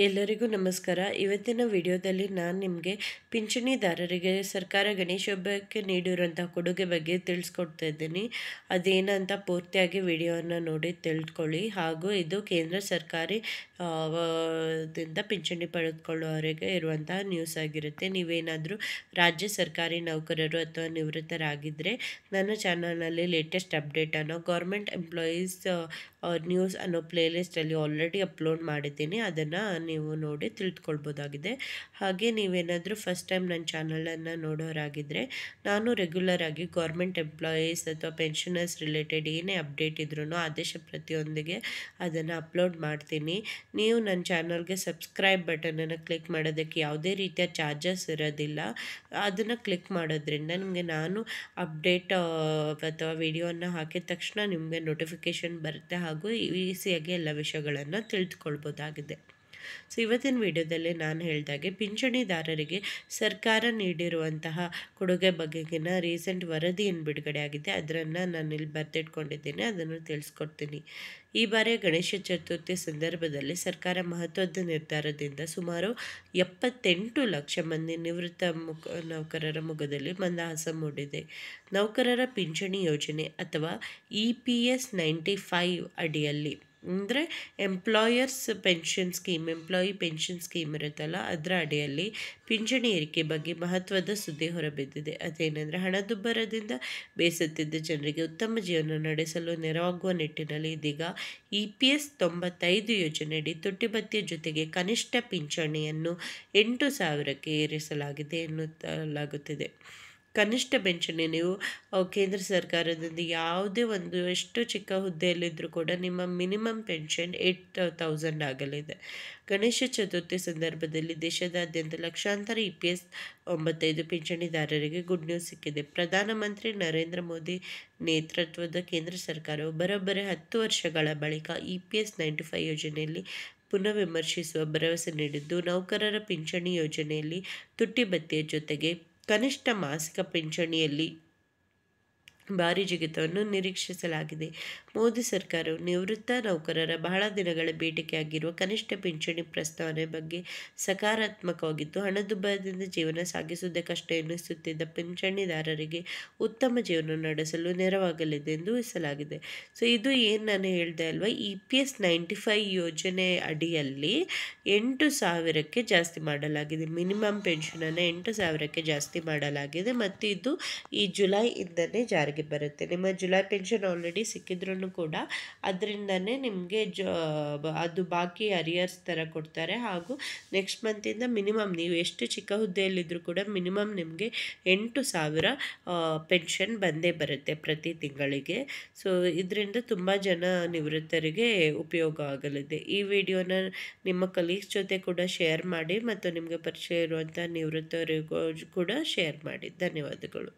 ಎಲ್ಲರಿಗೂ ನಮಸ್ಕಾರ. ಇವತ್ತಿನ ವಿಡಿಯೋದಲ್ಲಿ ನಾನು ನಿಮಗೆ ಪಿಂಚಣಿದಾರರಿಗೆ ಸರ್ಕಾರ ಗಣೇಶ ಹಬ್ಬಕ್ಕೆ ನೀಡಿರುವಂಥ ಕೊಡುಗೆ ಬಗ್ಗೆ ತಿಳಿಸ್ಕೊಡ್ತಾ ಇದ್ದೀನಿ. ಅದೇನಂತ ಪೂರ್ತಿಯಾಗಿ ವಿಡಿಯೋನ ನೋಡಿ ತಿಳ್ಕೊಳ್ಳಿ. ಹಾಗೂ ಇದು ಕೇಂದ್ರ ಸರ್ಕಾರಿ ದಿಂದ ಪಿಂಚಣಿ ಪಡೆದುಕೊಳ್ಳುವವರೆಗೆ ಇರುವಂತಹ ನ್ಯೂಸ್ ಆಗಿರುತ್ತೆ. ನೀವೇನಾದರೂ ರಾಜ್ಯ ಸರ್ಕಾರಿ ನೌಕರರು ಅಥವಾ ನಿವೃತ್ತರಾಗಿದ್ದರೆ ನನ್ನ ಚಾನಲ್ನಲ್ಲಿ ಲೇಟೆಸ್ಟ್ ಅಪ್ಡೇಟನ್ನು ಗೌರ್ಮೆಂಟ್ ಎಂಪ್ಲಾಯೀಸ್ ನ್ಯೂಸ್ ಅನ್ನೋ ಪ್ಲೇಲಿಸ್ಟಲ್ಲಿ ಆಲ್ರೆಡಿ ಅಪ್ಲೋಡ್ ಮಾಡಿದ್ದೀನಿ. ಅದನ್ನು ನೀವು ನೋಡಿ ತಿಳಿದುಕೊಳ್ಬೋದಾಗಿದೆ. ಹಾಗೆ ನೀವೇನಾದರೂ ಫಸ್ಟ್ ಟೈಮ್ ನನ್ನ ಚಾನಲನ್ನು ನೋಡೋರಾಗಿದ್ದರೆ ನಾನು ರೆಗ್ಯುಲರ್ ಆಗಿ ಗೌರ್ಮೆಂಟ್ ಎಂಪ್ಲಾಯೀಸ್ ಅಥವಾ ಪೆನ್ಷನರ್ಸ್ ರಿಲೇಟೆಡ್ ಏನೇ ಅಪ್ಡೇಟ್ ಇದ್ರೂ ಆದೇಶ ಪ್ರತಿಯೊಂದಿಗೆ ಅದನ್ನು ಅಪ್ಲೋಡ್ ಮಾಡ್ತೀನಿ. ನೀವು ನನ್ನ ಚಾನಲ್ಗೆ ಸಬ್ಸ್ಕ್ರೈಬ್ ಬಟನನ್ನು ಕ್ಲಿಕ್ ಮಾಡೋದಕ್ಕೆ ಯಾವುದೇ ರೀತಿಯ ಚಾರ್ಜಸ್ ಇರೋದಿಲ್ಲ. ಅದನ್ನು ಕ್ಲಿಕ್ ಮಾಡೋದ್ರಿಂದ ನಿಮಗೆ ನಾನು ಅಪ್ಡೇಟ್ ಅಥವಾ ವಿಡಿಯೋನ ಹಾಕಿದ ತಕ್ಷಣ ನಿಮಗೆ ನೋಟಿಫಿಕೇಷನ್ ಬರುತ್ತೆ. ಹಾಗೂ ಈಸಿಯಾಗಿ ಎಲ್ಲ ವಿಷಯಗಳನ್ನು ತಿಳಿದುಕೊಳ್ಬೋದಾಗಿದೆ. ಸೊ ಇವತ್ತಿನ ವಿಡಿಯೋದಲ್ಲಿ ನಾನು ಹೇಳಿದಾಗೆ ಪಿಂಚಣಿದಾರರಿಗೆ ಸರ್ಕಾರ ನೀಡಿರುವಂತಹ ಕೊಡುಗೆ ಬಗೆಗಿನ ರೀಸೆಂಟ್ ವರದಿಯನ್ನು ಬಿಡುಗಡೆ ಆಗಿದೆ. ಅದನ್ನು ನಾನು ಇಲ್ಲಿ ಬರೆದಿಟ್ಕೊಂಡಿದ್ದೇನೆ, ಅದನ್ನು ತಿಳಿಸ್ಕೊಡ್ತೀನಿ. ಈ ಬಾರಿಯ ಗಣೇಶ ಚತುರ್ಥಿ ಸಂದರ್ಭದಲ್ಲಿ ಸರ್ಕಾರ ಮಹತ್ವದ ನಿರ್ಧಾರದಿಂದ ಸುಮಾರು 78 ಲಕ್ಷ ಮಂದಿ ನಿವೃತ್ತ ನೌಕರರ ಮುಖದಲ್ಲಿ ಮಂದಹಾಸ ಮೂಡಿದೆ. ನೌಕರರ ಪಿಂಚಣಿ ಯೋಜನೆ ಅಥವಾ EPS 95 ಅಡಿಯಲ್ಲಿ ಅಂದರೆ ಎಂಪ್ಲಾಯಿ ಪೆನ್ಷನ್ ಸ್ಕೀಮ್ ಇರುತ್ತಲ್ಲ, ಅದರ ಅಡಿಯಲ್ಲಿ ಪಿಂಚಣಿ ಏರಿಕೆ ಬಗ್ಗೆ ಮಹತ್ವದ ಸುದ್ದಿ ಹೊರಬಿದ್ದಿದೆ. ಅದೇನೆಂದರೆ ಹಣದುಬ್ಬರದಿಂದ ಬೇಸತ್ತಿದ್ದ ಜನರಿಗೆ ಉತ್ತಮ ಜೀವನ ನಡೆಸಲು ನೆರವಾಗುವ ನಿಟ್ಟಿನಲ್ಲಿ ಇದೀಗ EPS 95 ಯೋಜನೆಯಡಿ ತುಟ್ಟಿಭತ್ಯೆ ಜೊತೆಗೆ ಕನಿಷ್ಠ ಪಿಂಚಣಿಯನ್ನು 8,000ಕ್ಕೆ ಏರಿಸಲಾಗಿದೆ ಎನ್ನಲಾಗುತ್ತಿದೆ. ಕನಿಷ್ಠ ಪಿಂಚಣಿ ನೀವು ಕೇಂದ್ರ ಸರ್ಕಾರದಿಂದ ಯಾವುದೇ ಒಂದು ಎಷ್ಟು ಚಿಕ್ಕ ಹುದ್ದೆಯಲ್ಲಿದ್ದರೂ ಕೂಡ ನಿಮ್ಮ ಮಿನಿಮಮ್ ಪೆನ್ಷನ್ 8,000 ಆಗಲಿದೆ. ಗಣೇಶ ಚತುರ್ಥಿ ಸಂದರ್ಭದಲ್ಲಿ ದೇಶದಾದ್ಯಂತ ಲಕ್ಷಾಂತರ EPS 95 ಪಿಂಚಣಿದಾರರಿಗೆ ಗುಡ್ ನ್ಯೂಸ್ ಸಿಕ್ಕಿದೆ. ಪ್ರಧಾನಮಂತ್ರಿ ನರೇಂದ್ರ ಮೋದಿ ನೇತೃತ್ವದ ಕೇಂದ್ರ ಸರ್ಕಾರವು ಬರೋಬ್ಬರಿ 10 ವರ್ಷಗಳ ಬಳಿಕ EPS 95 ಯೋಜನೆಯಲ್ಲಿ ಪುನರ್ವಿಮರ್ಶಿಸುವ ಭರವಸೆ ನೀಡಿದ್ದು, ನೌಕರರ ಪಿಂಚಣಿ ಯೋಜನೆಯಲ್ಲಿ ತುಟ್ಟಿಭತ್ಯೆ ಜೊತೆಗೆ ಕನಿಷ್ಠ ಮಾಸಿಕ ಪಿಂಚಣಿಯಲ್ಲಿ ಭಾರಿ ಜಿಗಿತವನ್ನು ನಿರೀಕ್ಷಿಸಲಾಗಿದೆ. ಮೋದಿ ಸರ್ಕಾರವು ನಿವೃತ್ತ ನೌಕರರ ಬಹಳ ದಿನಗಳ ಬೇಡಿಕೆಯಾಗಿರುವ ಕನಿಷ್ಠ ಪಿಂಚಣಿ ಪ್ರಸ್ತಾವನೆ ಬಗ್ಗೆ ಸಕಾರಾತ್ಮಕವಾಗಿದ್ದು, ಹಣದುಬ್ಬರದಿಂದ ಜೀವನ ಸಾಗಿಸುವುದೇ ಕಷ್ಟ ಎನ್ನಿಸುತ್ತಿದ್ದ ಪಿಂಚಣಿದಾರರಿಗೆ ಉತ್ತಮ ಜೀವನ ನಡೆಸಲು ನೆರವಾಗಲಿದೆ ಎಂದು ಊಹಿಸಲಾಗಿದೆ. ಸೊ ಇದು ಏನು ನಾನು ಹೇಳಿದೆ ಅಲ್ವಾ, EPS 95 ಯೋಜನೆ ಅಡಿಯಲ್ಲಿ 8,000ಕ್ಕೆ ಜಾಸ್ತಿ ಮಾಡಲಾಗಿದೆ. ಮಿನಿಮಮ್ ಪೆನ್ಷನನ್ನು 8,000ಕ್ಕೆ ಜಾಸ್ತಿ ಮಾಡಲಾಗಿದೆ ಮತ್ತು ಇದು ಈ ಜುಲೈಯಿಂದನೇ ಜಾರಿಗೆ ಬರುತ್ತೆ. ನಿಮ್ಮ ಜುಲೈ ಪೆನ್ಷನ್ ಆಲ್ರೆಡಿ ಸಿಕ್ಕಿದ್ರೂ ಕೂಡ ಅದರಿಂದನೇ ನಿಮಗೆ ಅದು ಬಾಕಿ ಅರಿಯರ್ಸ್ ಥರ ಕೊಡ್ತಾರೆ. ಹಾಗೂ ನೆಕ್ಸ್ಟ್ ಮಂತಿಂದ ಮಿನಿಮಮ್ ನೀವು ಎಷ್ಟು ಚಿಕ್ಕ ಹುದ್ದೆಯಲ್ಲಿದ್ದರೂ ಕೂಡ ಮಿನಿಮಮ್ ನಿಮಗೆ 8,000 ಪೆನ್ಷನ್ ಬಂದೇ ಬರುತ್ತೆ ಪ್ರತಿ ತಿಂಗಳಿಗೆ. ಸೊ ಇದರಿಂದ ತುಂಬ ಜನ ನಿವೃತ್ತರಿಗೆ ಉಪಯೋಗ ಆಗಲಿದೆ. ಈ ವಿಡಿಯೋನ ನಿಮ್ಮ ಕಲೀಗ್ಸ್ ಜೊತೆ ಕೂಡ ಶೇರ್ ಮಾಡಿ ಮತ್ತು ನಿಮಗೆ ಪರಿಚಯ ಇರುವಂಥ ನಿವೃತ್ತರಿಗೂ ಕೂಡ ಶೇರ್ ಮಾಡಿ. ಧನ್ಯವಾದಗಳು.